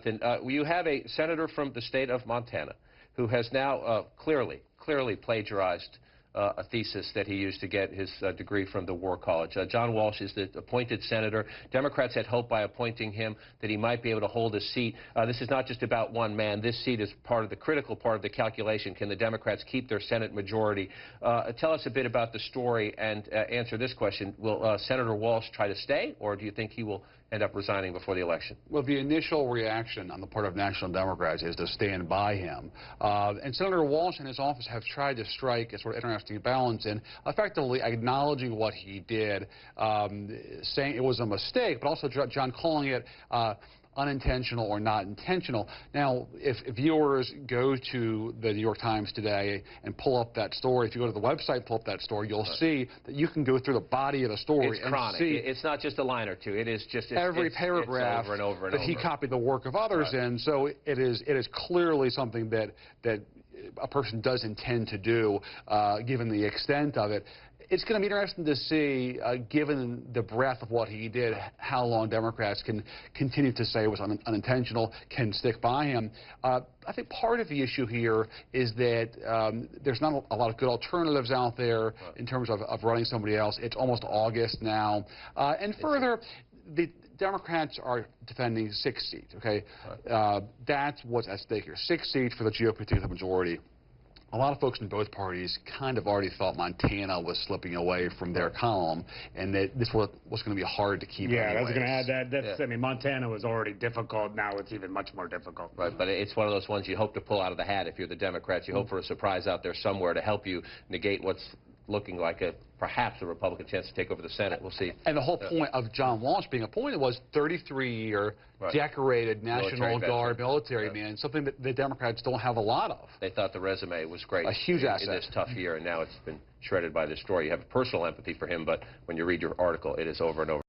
Jonathan, you have a senator from the state of Montana who has now clearly plagiarized a thesis that he used to get his degree from the War College. John Walsh is the appointed senator. Democrats had hoped by appointing him that he might be able to hold a seat. This is not just about one man. This seat is part of the critical part of the calculation. Can the Democrats keep their Senate majority? Tell us a bit about the story and answer this question. Will Senator Walsh try to stay, or do you think he will end up resigning before the election? Well, the initial reaction on the part of National Democrats is to stand by him. And Senator Walsh and his office have tried to strike a sort of interesting balance in effectively acknowledging what he did, saying it was a mistake, but also John calling it unintentional or not intentional. Now, if viewers go to the New York Times today and pull up that story, if you go to the website, pull up that story, you'll see that you can go through the body of the story and see it's not just a line or two. It is just every paragraph it's over and over and that over. He copied the work of others in. So it is clearly something that a person does intend to do, given the extent of it. It's going to be interesting to see, given the breadth of what he did, how long Democrats can continue to say it was unintentional, can stick by him. I think part of the issue here is that there's not a lot of good alternatives out there in terms of running somebody else. It's almost August now. And further, the Democrats are defending 6 seats, okay? That's what's at stake here. 6 seats for the GOP to get the majority. A lot of folks in both parties kind of already thought Montana was slipping away from their column, and that this was going to be hard to keep. Yeah, I was going to add that. I mean, Montana was already difficult. Now it's even much more difficult. Right, but it's one of those ones you hope to pull out of the hat if you're the Democrats. You hope for a surprise out there somewhere to help you negate what's looking like perhaps a Republican chance to take over the Senate. We'll see. And the whole point of John Walsh being appointed was 33-year decorated National Guard military man, something that the Democrats don't have a lot of. They thought the resume was great. A huge asset. In this tough year, and now it's been shredded by this story. You have personal empathy for him, but when you read your article, it is over and over.